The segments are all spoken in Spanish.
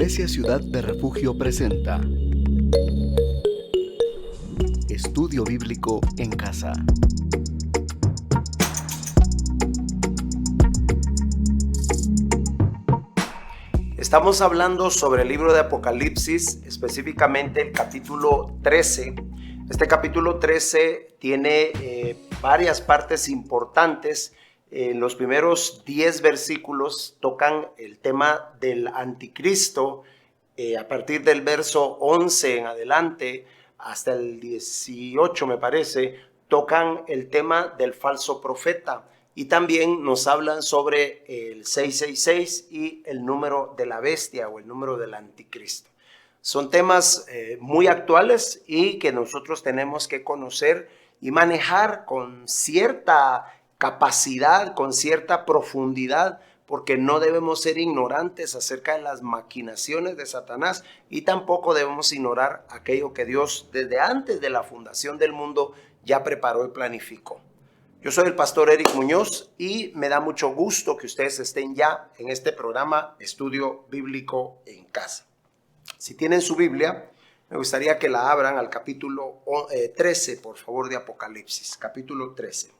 Iglesia Ciudad de Refugio presenta Estudio Bíblico en Casa. Estamos hablando sobre el libro de Apocalipsis, específicamente el capítulo 13. Este capítulo 13 tiene varias partes importantes. Los primeros 10 versículos tocan el tema del anticristo. A partir del verso 11 en adelante hasta el 18 me parece, tocan el tema del falso profeta. Y también nos hablan sobre el 666 y el número de la bestia o el número del anticristo. Son temas muy actuales y que nosotros tenemos que conocer y manejar con cierta capacidad, con cierta profundidad, porque no debemos ser ignorantes acerca de las maquinaciones de Satanás y tampoco debemos ignorar aquello que Dios desde antes de la fundación del mundo ya preparó y planificó. Yo soy el pastor Eric Muñoz y me da mucho gusto que ustedes estén ya en este programa Estudio Bíblico en Casa. Si tienen su Biblia, me gustaría que la abran al capítulo 13, por favor, de Apocalipsis, capítulo 13.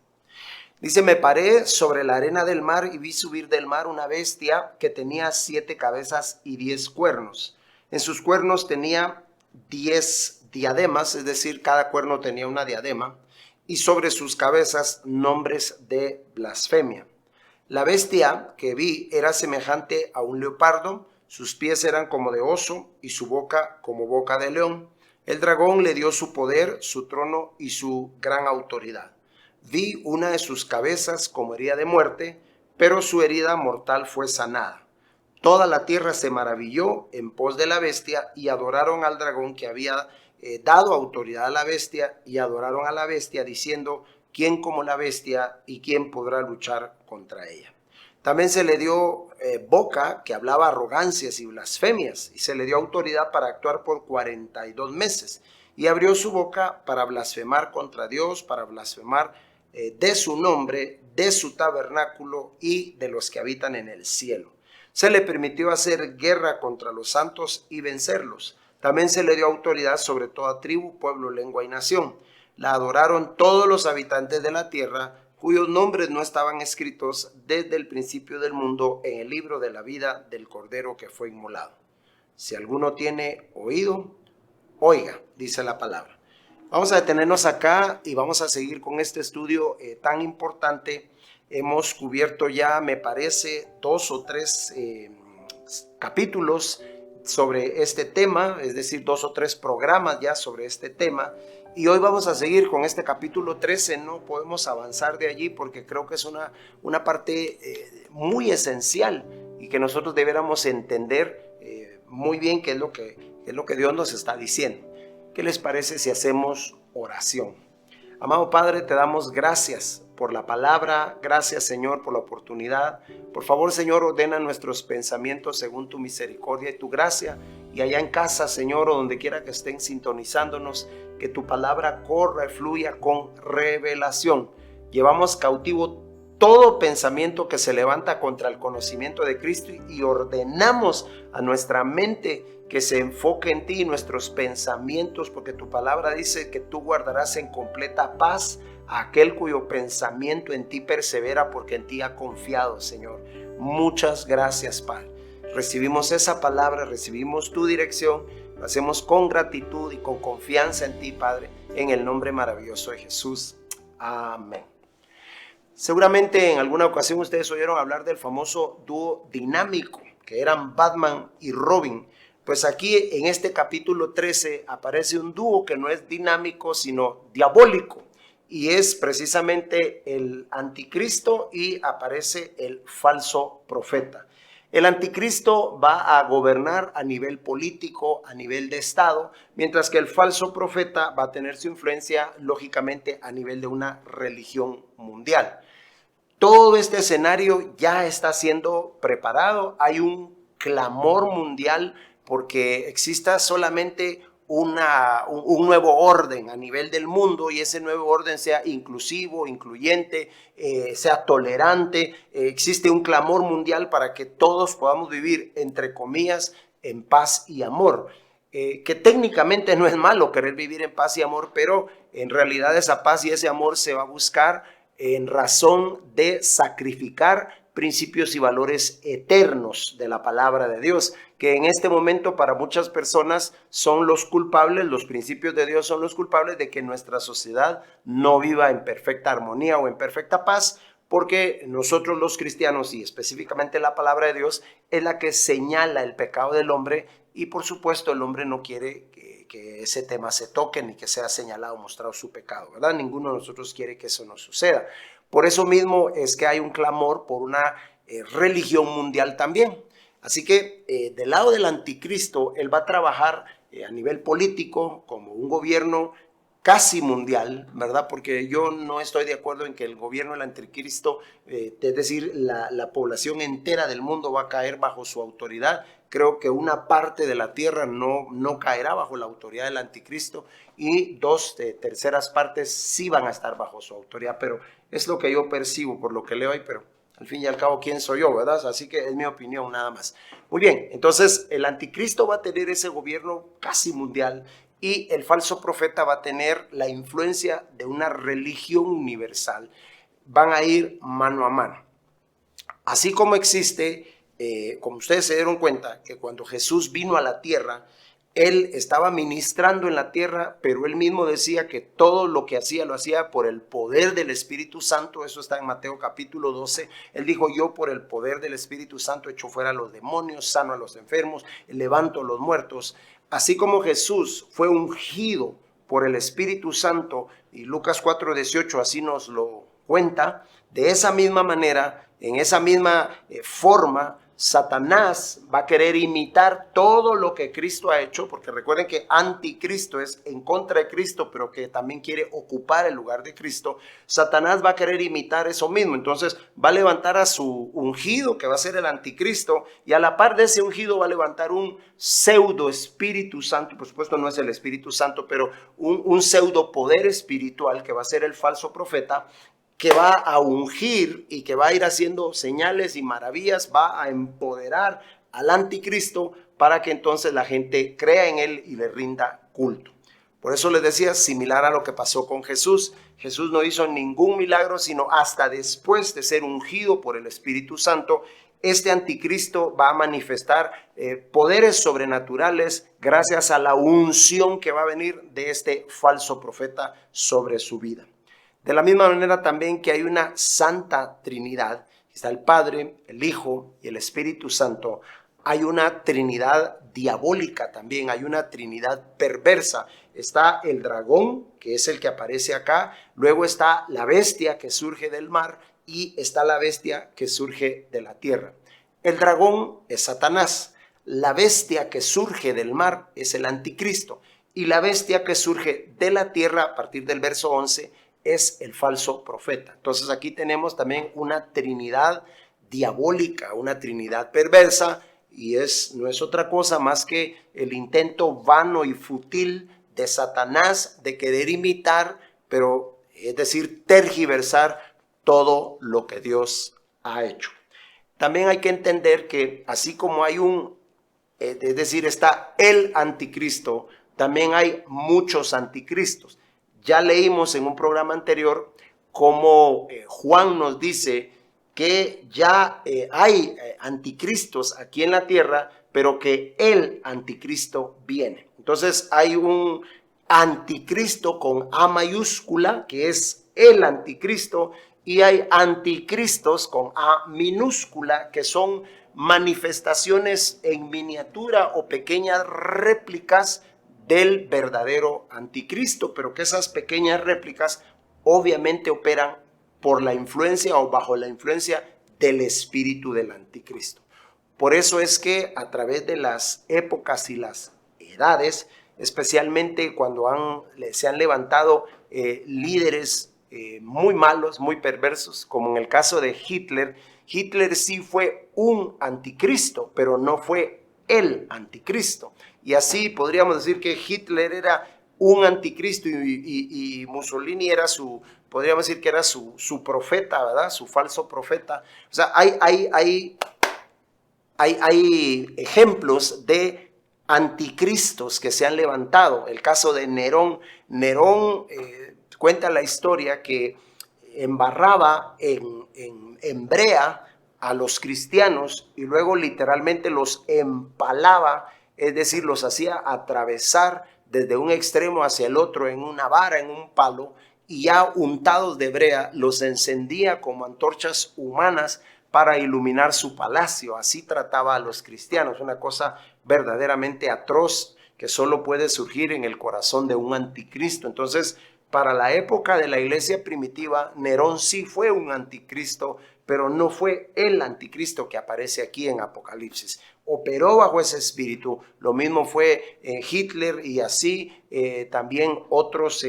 Dice: me paré sobre la arena del mar y vi subir del mar una bestia que tenía 7 cabezas y 10 cuernos. En sus cuernos tenía 10 diademas, es decir, cada cuerno tenía una diadema, y sobre sus cabezas nombres de blasfemia. La bestia que vi era semejante a un leopardo, sus pies eran como de oso y su boca como boca de león. El dragón le dio su poder, su trono y su gran autoridad. Vi una de sus cabezas como herida de muerte, pero su herida mortal fue sanada. Toda la tierra se maravilló en pos de la bestia y adoraron al dragón que había dado autoridad a la bestia, y adoraron a la bestia diciendo: ¿quién como la bestia y quién podrá luchar contra ella? También se le dio boca que hablaba arrogancias y blasfemias, y se le dio autoridad para actuar por 42 meses, y abrió su boca para blasfemar contra Dios, para blasfemar de su nombre, de su tabernáculo y de los que habitan en el cielo. Se le permitió hacer guerra contra los santos y vencerlos. También se le dio autoridad sobre toda tribu, pueblo, lengua y nación. La adoraron todos los habitantes de la tierra, cuyos nombres no estaban escritos desde el principio del mundo en el libro de la vida del Cordero que fue inmolado. Si alguno tiene oído, oiga, dice la palabra. Vamos a detenernos acá y vamos a seguir con este estudio tan importante. Hemos cubierto ya, me parece, 2 o 3 capítulos sobre este tema, es decir, 2 o 3 programas ya sobre este tema, y hoy vamos a seguir con este capítulo 13. No podemos avanzar de allí porque creo que es una parte muy esencial y que nosotros debiéramos entender muy bien qué es lo que Dios nos está diciendo. ¿Qué les parece si hacemos oración? Amado Padre, te damos gracias por la palabra. Gracias, Señor, por la oportunidad. Por favor, Señor, ordena nuestros pensamientos según tu misericordia y tu gracia. Y allá en casa, Señor, o donde quiera que estén sintonizándonos, que tu palabra corra y fluya con revelación. Llevamos cautivo todo pensamiento que se levanta contra el conocimiento de Cristo y ordenamos a nuestra mente que se enfoque en ti y nuestros pensamientos, porque tu palabra dice que tú guardarás en completa paz a aquel cuyo pensamiento en ti persevera, porque en ti ha confiado, Señor. Muchas gracias, Padre. Recibimos esa palabra, recibimos tu dirección, lo hacemos con gratitud y con confianza en ti, Padre, en el nombre maravilloso de Jesús. Amén. Seguramente en alguna ocasión ustedes oyeron hablar del famoso dúo dinámico, que eran Batman y Robin. Pues aquí en este capítulo 13 aparece un dúo que no es dinámico, sino diabólico. Y es precisamente el anticristo y aparece el falso profeta. El anticristo va a gobernar a nivel político, a nivel de Estado, mientras que el falso profeta va a tener su influencia, lógicamente, a nivel de una religión mundial. Todo este escenario ya está siendo preparado. Hay un clamor mundial porque exista solamente un nuevo orden a nivel del mundo, y ese nuevo orden sea inclusivo, incluyente, sea tolerante. Existe un clamor mundial para que todos podamos vivir, entre comillas, en paz y amor. Que técnicamente no es malo querer vivir en paz y amor, pero en realidad esa paz y ese amor se va a buscar en razón de sacrificar principios y valores eternos de la palabra de Dios, que en este momento para muchas personas son los culpables, los principios de Dios son los culpables de que nuestra sociedad no viva en perfecta armonía o en perfecta paz, porque nosotros los cristianos y específicamente la palabra de Dios es la que señala el pecado del hombre y por supuesto el hombre no quiere que ese tema se toque ni que sea señalado, mostrado su pecado, ¿verdad? Ninguno de nosotros quiere que eso no suceda. Por eso mismo es que hay un clamor por una religión mundial también. Así que del lado del anticristo, él va a trabajar a nivel político como un gobierno casi mundial, ¿verdad? Porque yo no estoy de acuerdo en que el gobierno del anticristo, es decir, la población entera del mundo va a caer bajo su autoridad. Creo que una parte de la tierra no caerá bajo la autoridad del anticristo y dos terceras partes sí van a estar bajo su autoridad, pero es lo que yo percibo por lo que leo ahí, pero al fin y al cabo, ¿quién soy yo, verdad? Así que es mi opinión nada más. Muy bien, entonces el anticristo va a tener ese gobierno casi mundial y el falso profeta va a tener la influencia de una religión universal. Van a ir mano a mano. Así como existe, como ustedes se dieron cuenta, que cuando Jesús vino a la tierra, él estaba ministrando en la tierra, pero él mismo decía que todo lo que hacía lo hacía por el poder del Espíritu Santo. Eso está en Mateo capítulo 12. Él dijo, yo por el poder del Espíritu Santo echo fuera a los demonios, sano a los enfermos, levanto a los muertos. Así como Jesús fue ungido por el Espíritu Santo, y Lucas 4:18 así nos lo cuenta, de esa misma manera, en esa misma forma, Satanás va a querer imitar todo lo que Cristo ha hecho, porque recuerden que anticristo es en contra de Cristo, pero que también quiere ocupar el lugar de Cristo. Satanás va a querer imitar eso mismo, entonces va a levantar a su ungido, que va a ser el anticristo, y a la par de ese ungido va a levantar un pseudo Espíritu Santo, y por supuesto no es el Espíritu Santo, pero un pseudo poder espiritual que va a ser el falso profeta, que va a ungir y que va a ir haciendo señales y maravillas, va a empoderar al anticristo para que entonces la gente crea en él y le rinda culto. Por eso les decía, similar a lo que pasó con Jesús. Jesús no hizo ningún milagro, sino hasta después de ser ungido por el Espíritu Santo, este anticristo va a manifestar poderes sobrenaturales gracias a la unción que va a venir de este falso profeta sobre su vida. De la misma manera también que hay una santa Trinidad, está el Padre, el Hijo y el Espíritu Santo, hay una Trinidad diabólica también, hay una Trinidad perversa. Está el dragón, que es el que aparece acá, luego está la bestia que surge del mar y está la bestia que surge de la tierra. El dragón es Satanás, la bestia que surge del mar es el anticristo y la bestia que surge de la tierra a partir del verso 11 es el falso profeta. Entonces aquí tenemos también una trinidad diabólica, una trinidad perversa, y no es otra cosa más que el intento vano y fútil de Satanás de querer imitar, pero es decir, tergiversar todo lo que Dios ha hecho. También hay que entender que así como hay es decir, está el anticristo, también hay muchos anticristos. Ya leímos en un programa anterior cómo Juan nos dice que ya hay anticristos aquí en la tierra, pero que el anticristo viene. Entonces hay un anticristo con A mayúscula, que es el anticristo, y hay anticristos con A minúscula, que son manifestaciones en miniatura o pequeñas réplicas del verdadero anticristo, pero que esas pequeñas réplicas obviamente operan por la influencia o bajo la influencia del espíritu del anticristo. Por eso es que a través de las épocas y las edades, especialmente cuando se han levantado líderes muy malos, muy perversos, como en el caso de Hitler. Hitler sí fue un anticristo, pero no fue el anticristo. Y así podríamos decir que Hitler era un anticristo y Mussolini era podríamos decir que era su profeta, ¿verdad? Su falso profeta. O sea, hay hay ejemplos de anticristos que se han levantado. El caso de Nerón. Nerón cuenta la historia que embarraba en brea a los cristianos y luego literalmente los empalaba, es decir, los hacía atravesar desde un extremo hacia el otro en una vara, en un palo, y ya untados de brea los encendía como antorchas humanas para iluminar su palacio. Así trataba a los cristianos, una cosa verdaderamente atroz que solo puede surgir en el corazón de un anticristo. Entonces, para la época de la iglesia primitiva, Nerón sí fue un anticristo, pero no fue el anticristo que aparece aquí en Apocalipsis. Operó bajo ese espíritu. Lo mismo fue Hitler y así también otros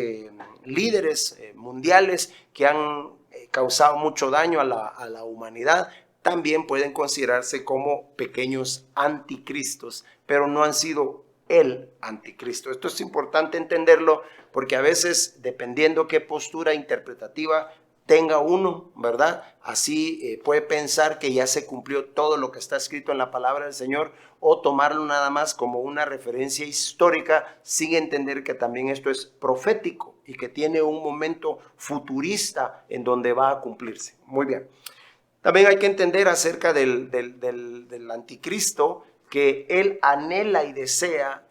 líderes mundiales que han causado mucho daño a la humanidad. También pueden considerarse como pequeños anticristos, pero no han sido el anticristo. Esto es importante entenderlo porque a veces, dependiendo qué postura interpretativa tenga uno, ¿verdad? Así puede pensar que ya se cumplió todo lo que está escrito en la palabra del Señor, o tomarlo nada más como una referencia histórica sin entender que también esto es profético y que tiene un momento futurista en donde va a cumplirse. Muy bien. También hay que entender acerca del anticristo que él anhela y desea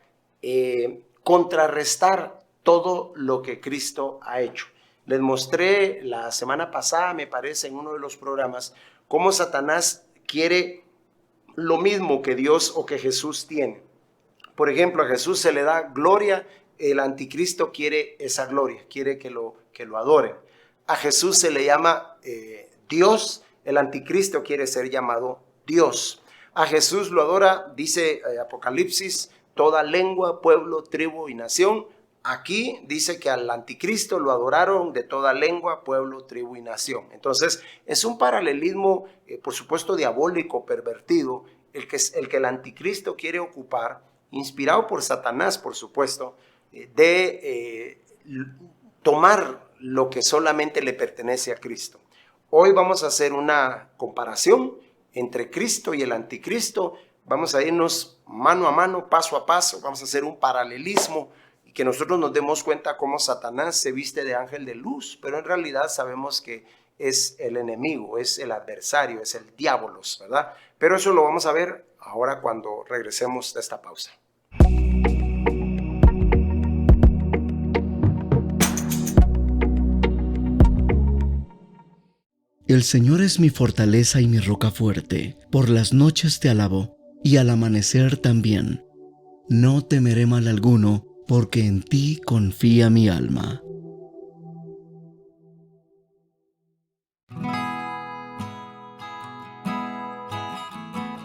contrarrestar todo lo que Cristo ha hecho. Les mostré la semana pasada, me parece, en uno de los programas, cómo Satanás quiere lo mismo que Dios o que Jesús tiene. Por ejemplo, a Jesús se le da gloria, el anticristo quiere esa gloria, quiere que lo adoren. A Jesús se le llama Dios, el anticristo quiere ser llamado Dios. A Jesús lo adora, dice Apocalipsis, toda lengua, pueblo, tribu y nación. Aquí dice que al anticristo lo adoraron de toda lengua, pueblo, tribu y nación. Entonces es un paralelismo, por supuesto, diabólico, pervertido, el que el anticristo quiere ocupar, inspirado por Satanás, por supuesto, de tomar lo que solamente le pertenece a Cristo. Hoy vamos a hacer una comparación entre Cristo y el anticristo. Vamos a irnos mano a mano, paso a paso. Vamos a hacer un paralelismo y que nosotros nos demos cuenta cómo Satanás se viste de ángel de luz, pero en realidad sabemos que es el enemigo, es el adversario, es el diabolos, ¿verdad? Pero eso lo vamos a ver ahora cuando regresemos de esta pausa. El Señor es mi fortaleza y mi roca fuerte. Por las noches te alabo, y al amanecer también. No temeré mal alguno, porque en ti confía mi alma.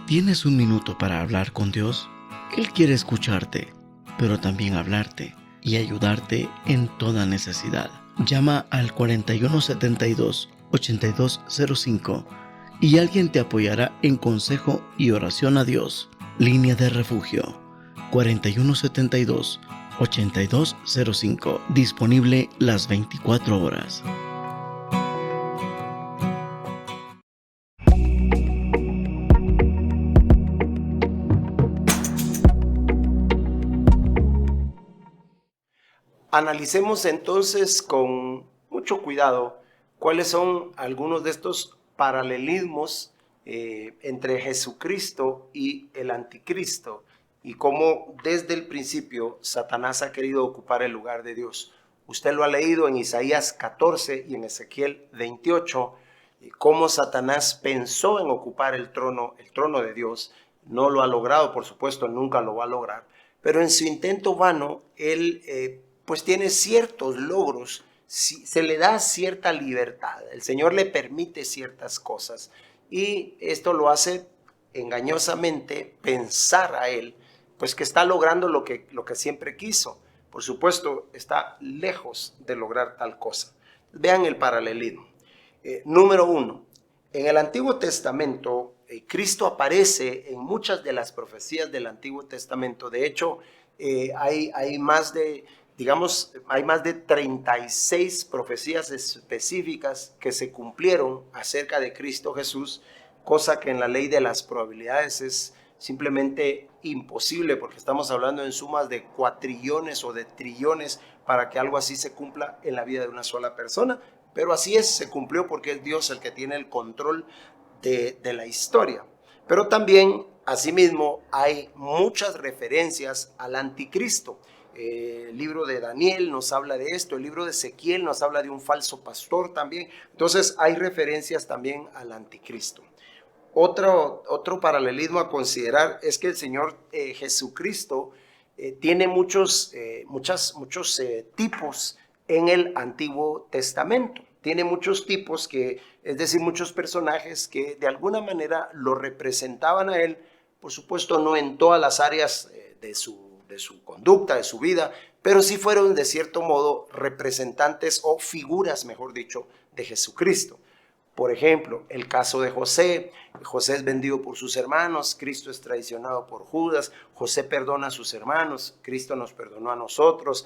¿Tienes un minuto para hablar con Dios? Él quiere escucharte, pero también hablarte y ayudarte en toda necesidad. Llama al 4172-8205 y alguien te apoyará en consejo y oración a Dios. Línea de refugio 4172-8205, disponible las 24 horas. Analicemos entonces con mucho cuidado cuáles son algunos de estos paralelismos entre Jesucristo y el anticristo y cómo desde el principio Satanás ha querido ocupar el lugar de Dios. Usted lo ha leído en Isaías 14 y en Ezequiel 28, cómo Satanás pensó en ocupar el trono de Dios. No lo ha logrado, por supuesto, nunca lo va a lograr, pero en su intento vano, él pues tiene ciertos logros, se le da cierta libertad, el Señor le permite ciertas cosas y esto lo hace engañosamente pensar a él, pues que está logrando lo que siempre quiso. Por supuesto, está lejos de lograr tal cosa. Vean el paralelismo. Número 1, en el Antiguo Testamento, Cristo aparece en muchas de las profecías del Antiguo Testamento. De hecho, hay más de 36 profecías específicas que se cumplieron acerca de Cristo Jesús cosa que en la ley de las probabilidades es simplemente imposible, porque estamos hablando en sumas de cuatrillones o de trillones para que algo así se cumpla en la vida de una sola persona. Pero así es, se cumplió porque es Dios el que tiene el control de la historia. Pero también, asimismo, hay muchas referencias al anticristo. El libro de Daniel nos habla de esto, el libro de Ezequiel nos habla de un falso pastor también. Entonces hay referencias también al anticristo. Otro paralelismo a considerar es que el Señor Jesucristo tiene muchos tipos en el Antiguo Testamento. Tiene muchos tipos es decir, muchos personajes que de alguna manera lo representaban a él, por supuesto no en todas las áreas de su conducta, de su vida, pero sí fueron de cierto modo representantes o figuras, mejor dicho, de Jesucristo. Por ejemplo, el caso de José. José es vendido por sus hermanos, Cristo es traicionado por Judas, José perdona a sus hermanos, Cristo nos perdonó a nosotros.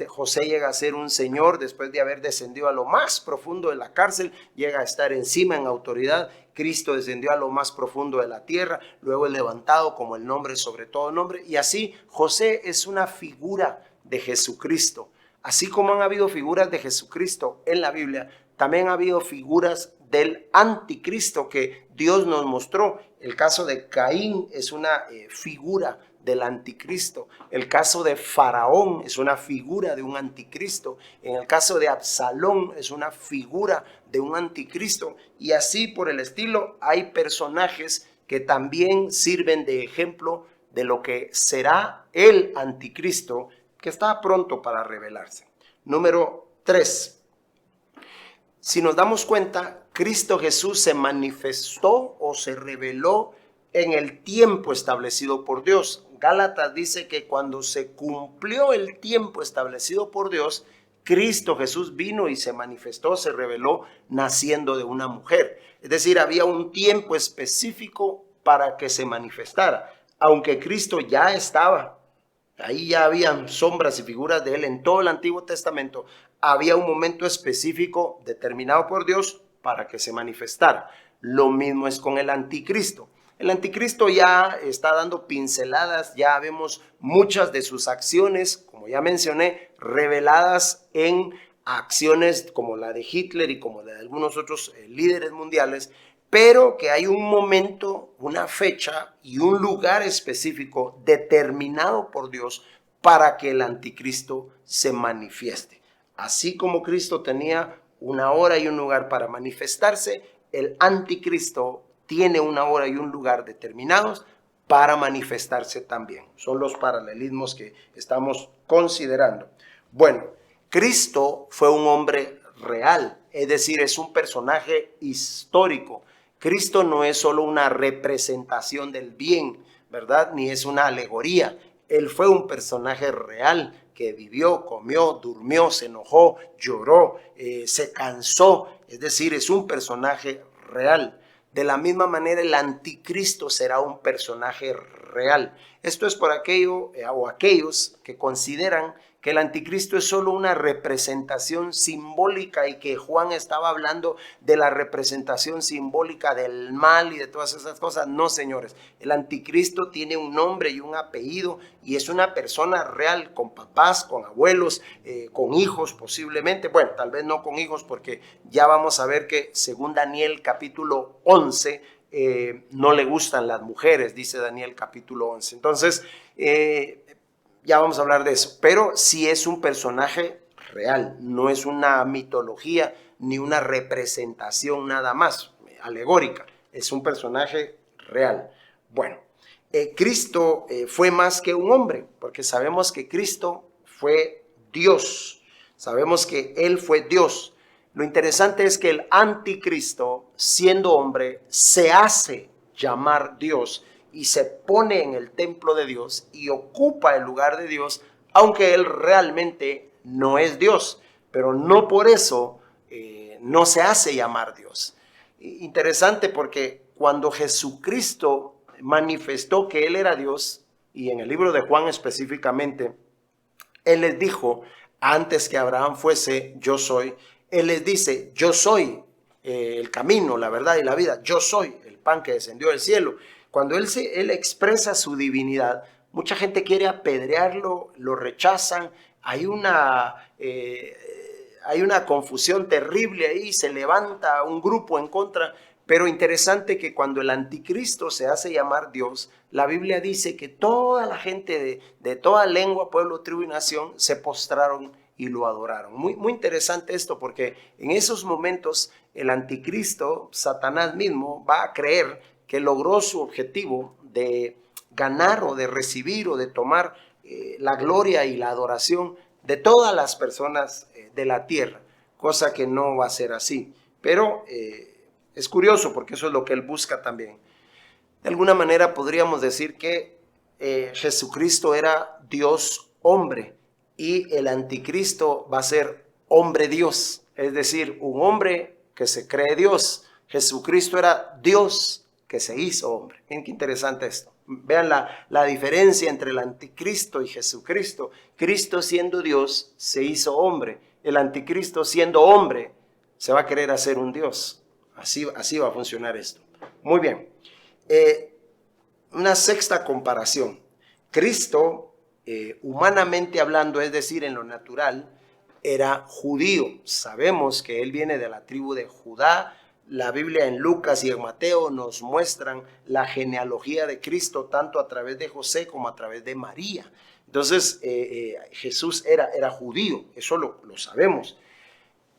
José llega a ser un señor después de haber descendido a lo más profundo de la cárcel, llega a estar encima en autoridad. Cristo descendió a lo más profundo de la tierra, luego es levantado como el nombre sobre todo nombre, y así José es una figura de Jesucristo. Así como han habido figuras de Jesucristo en la Biblia, también ha habido figuras del anticristo que Dios nos mostró. El caso de Caín es una figura del anticristo. El caso de Faraón es una figura de un anticristo. En el caso de Absalón es una figura de un anticristo. Y así por el estilo hay personajes que también sirven de ejemplo de lo que será el anticristo que está pronto para revelarse. Número 3. Si nos damos cuenta, Cristo Jesús se manifestó o se reveló en el tiempo establecido por Dios. Gálatas dice que cuando se cumplió el tiempo establecido por Dios, Cristo Jesús vino y se manifestó, se reveló naciendo de una mujer. Es decir, había un tiempo específico para que se manifestara. Aunque Cristo ya estaba, ahí ya habían sombras y figuras de él en todo el Antiguo Testamento, había un momento específico determinado por Dios para que se manifestara. Lo mismo es con el anticristo. El anticristo ya está dando pinceladas, ya vemos muchas de sus acciones, como ya mencioné, reveladas en acciones como la de Hitler y como la de algunos otros líderes mundiales, pero que hay un momento, una fecha y un lugar específico determinado por Dios para que el anticristo se manifieste. Así como Cristo tenía una hora y un lugar para manifestarse, el anticristo tiene una hora y un lugar determinados para manifestarse también. Son los paralelismos que estamos considerando. Bueno, Cristo fue un hombre real, es decir, es un personaje histórico. Cristo no es solo una representación del bien, ¿verdad? Ni es una alegoría. Él fue un personaje real que vivió, comió, durmió, se enojó, lloró, se cansó. Es decir, es un personaje real. De la misma manera, el anticristo será un personaje real. Esto es por aquellos que consideran que el anticristo es solo una representación simbólica y que Juan estaba hablando de la representación simbólica del mal y de todas esas cosas. No, señores, el anticristo tiene un nombre y un apellido y es una persona real, con papás, con abuelos, con hijos posiblemente. Bueno, tal vez no con hijos, porque ya vamos a ver que según Daniel capítulo 11, no le gustan las mujeres, dice Daniel capítulo 11. Entonces, ya vamos a hablar de eso, pero sí es un personaje real, no es una mitología ni una representación nada más alegórica, es un personaje real. Bueno, Cristo fue más que un hombre, porque sabemos que Cristo fue Dios, sabemos que Él fue Dios. Lo interesante es que el anticristo, siendo hombre, se hace llamar Dios y se pone en el templo de Dios y ocupa el lugar de Dios, aunque él realmente no es Dios, pero no por eso no se hace llamar Dios. Interesante, porque cuando Jesucristo manifestó que él era Dios, y en el libro de Juan específicamente, él les dijo, antes que Abraham fuese, yo soy. Él les dice, yo soy el camino, la verdad y la vida, yo soy el pan que descendió del cielo. Cuando él expresa su divinidad, mucha gente quiere apedrearlo, lo rechazan, hay una confusión terrible ahí, se levanta un grupo en contra. Pero interesante que cuando el anticristo se hace llamar Dios, la Biblia dice que toda la gente de toda lengua, pueblo, tribu y nación se postraron y lo adoraron. Muy, muy interesante esto, porque en esos momentos el anticristo, Satanás mismo, va a creer que logró su objetivo de ganar o de recibir o de tomar la gloria y la adoración de todas las personas de la tierra, cosa que no va a ser así. Pero es curioso porque eso es lo que él busca también. De alguna manera podríamos decir que Jesucristo era Dios hombre y el anticristo va a ser hombre Dios, es decir, un hombre que se cree Dios. Jesucristo era Dios que se hizo hombre. Miren qué interesante esto. Vean la diferencia entre el anticristo y Jesucristo. Cristo siendo Dios se hizo hombre. El anticristo siendo hombre se va a querer hacer un Dios. Así va a funcionar esto. Muy bien. Una sexta comparación. Cristo, humanamente hablando, es decir, en lo natural, era judío. Sabemos que él viene de la tribu de Judá. La Biblia en Lucas y en Mateo nos muestran la genealogía de Cristo, tanto a través de José como a través de María. Entonces, Jesús era judío, eso lo sabemos.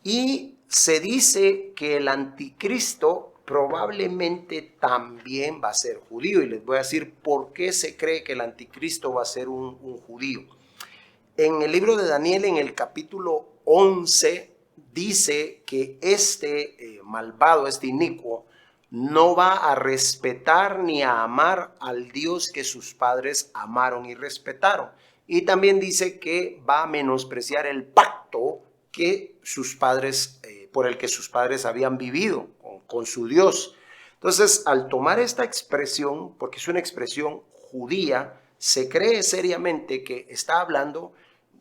Y se dice que el anticristo probablemente también va a ser judío. Y les voy a decir por qué se cree que el anticristo va a ser un judío. En el libro de Daniel, en el capítulo 11, dice que este malvado, este inicuo, no va a respetar ni a amar al Dios que sus padres amaron y respetaron. Y también dice que va a menospreciar el pacto que sus padres, por el que sus padres habían vivido con su Dios. Entonces, al tomar esta expresión, porque es una expresión judía, se cree seriamente que está hablando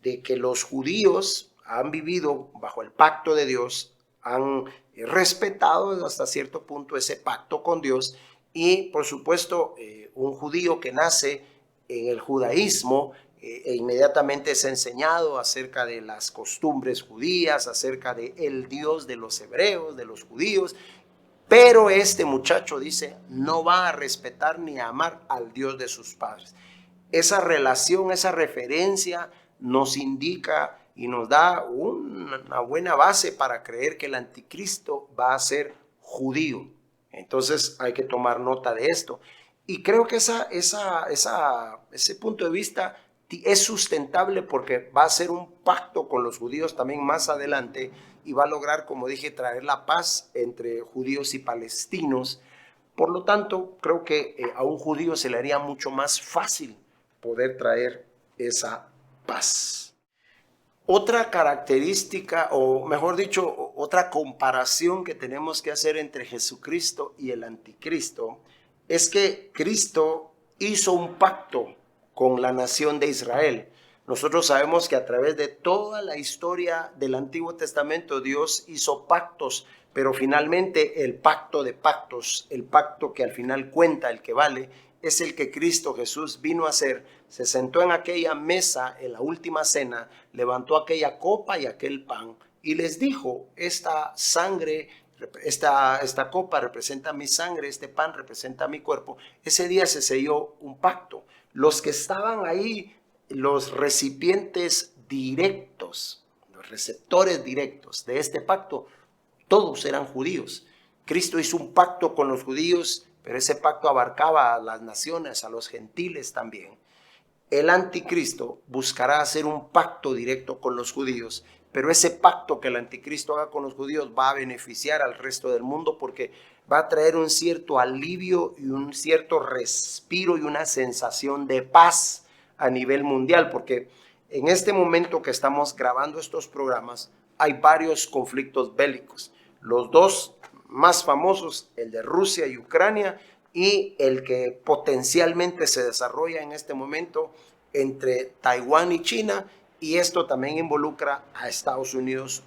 de que los judíos han vivido bajo el pacto de Dios, han respetado hasta cierto punto ese pacto con Dios y, por supuesto, un judío que nace en el judaísmo e inmediatamente es enseñado acerca de las costumbres judías, acerca de el Dios de los hebreos, de los judíos, pero este muchacho dice, no va a respetar ni a amar al Dios de sus padres. Esa relación, esa referencia nos indica y nos da una buena base para creer que el anticristo va a ser judío. Entonces hay que tomar nota de esto. Y creo que ese punto de vista es sustentable porque va a ser un pacto con los judíos también más adelante y va a lograr, como dije, traer la paz entre judíos y palestinos. Por lo tanto, creo que a un judío se le haría mucho más fácil poder traer esa paz. Otra característica, o mejor dicho, otra comparación que tenemos que hacer entre Jesucristo y el anticristo es que Cristo hizo un pacto con la nación de Israel. Nosotros sabemos que a través de toda la historia del Antiguo Testamento Dios hizo pactos, pero finalmente el pacto de pactos, el pacto que al final cuenta, el que vale, es el que Cristo Jesús vino a hacer. Se sentó en aquella mesa en la última cena, levantó aquella copa y aquel pan y les dijo, esta sangre, esta copa representa mi sangre, este pan representa mi cuerpo. Ese día se selló un pacto. Los que estaban ahí, los recipientes directos, los receptores directos de este pacto, todos eran judíos. Cristo hizo un pacto con los judíos, pero ese pacto abarcaba a las naciones, a los gentiles también. El anticristo buscará hacer un pacto directo con los judíos, pero ese pacto que el anticristo haga con los judíos va a beneficiar al resto del mundo porque va a traer un cierto alivio y un cierto respiro y una sensación de paz a nivel mundial, porque en este momento que estamos grabando estos programas hay varios conflictos bélicos. Los dos más famosos, el de Rusia y Ucrania, y el que potencialmente se desarrolla en este momento entre Taiwán y China, y esto también involucra a Estados Unidos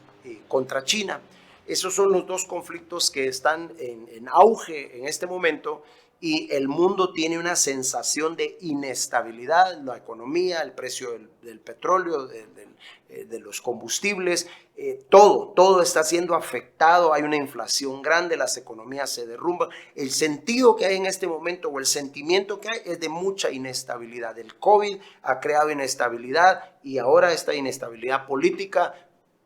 contra China. Esos son los dos conflictos que están en auge en este momento, y el mundo tiene una sensación de inestabilidad, la economía, el precio del petróleo, de los combustibles, todo está siendo afectado, hay una inflación grande, las economías se derrumban. El sentido que hay en este momento, o el sentimiento que hay, es de mucha inestabilidad. El COVID ha creado inestabilidad, y ahora esta inestabilidad política,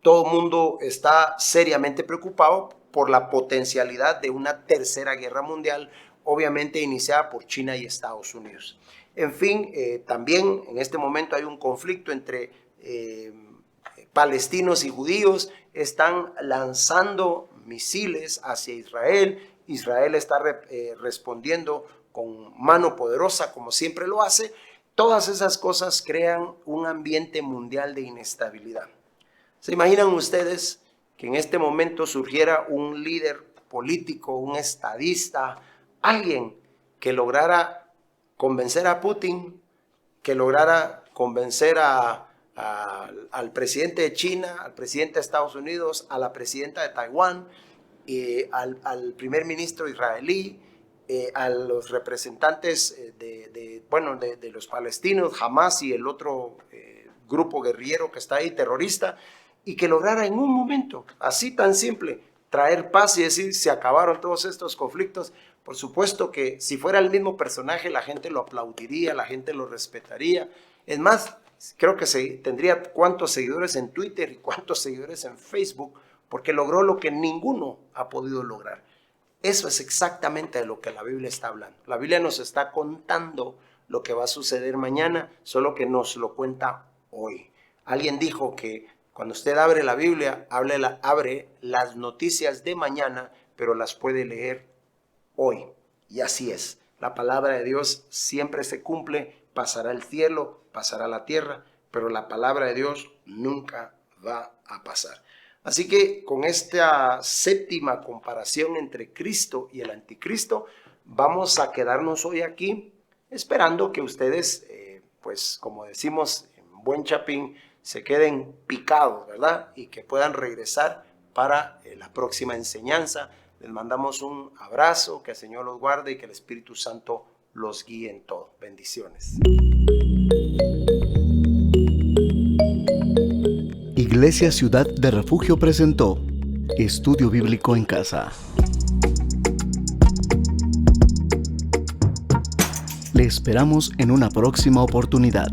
todo el mundo está seriamente preocupado por la potencialidad de una tercera guerra mundial, obviamente iniciada por China y Estados Unidos. En fin, también en este momento hay un conflicto entre palestinos y judíos. Están lanzando misiles hacia Israel. Israel está respondiendo con mano poderosa, como siempre lo hace. Todas esas cosas crean un ambiente mundial de inestabilidad. ¿Se imaginan ustedes que en este momento surgiera un líder político, un estadista, alguien que lograra convencer a Putin, que lograra convencer al presidente de China, al presidente de Estados Unidos, a la presidenta de Taiwán, al primer ministro israelí, a los representantes de los palestinos, Hamas, y el otro grupo guerrillero que está ahí, terrorista, y que lograra en un momento, así tan simple, traer paz y decir, se acabaron todos estos conflictos? Por supuesto que si fuera el mismo personaje, la gente lo aplaudiría, la gente lo respetaría. Es más, creo que tendría cuántos seguidores en Twitter y cuántos seguidores en Facebook, porque logró lo que ninguno ha podido lograr. Eso es exactamente de lo que la Biblia está hablando. La Biblia nos está contando lo que va a suceder mañana, solo que nos lo cuenta hoy. Alguien dijo que cuando usted abre la Biblia, abre las noticias de mañana, pero las puede leer hoy. Y así es. La palabra de Dios siempre se cumple. Pasará el cielo, pasará la tierra, pero la palabra de Dios nunca va a pasar. Así que con esta séptima comparación entre Cristo y el anticristo, vamos a quedarnos hoy aquí esperando que ustedes, pues como decimos en buen chapín, se queden picados, ¿verdad? Y que puedan regresar para la próxima enseñanza. Les mandamos un abrazo, que el Señor los guarde y que el Espíritu Santo los guíe en todo. Bendiciones. Iglesia Ciudad de Refugio presentó Estudio Bíblico en Casa. Le esperamos en una próxima oportunidad.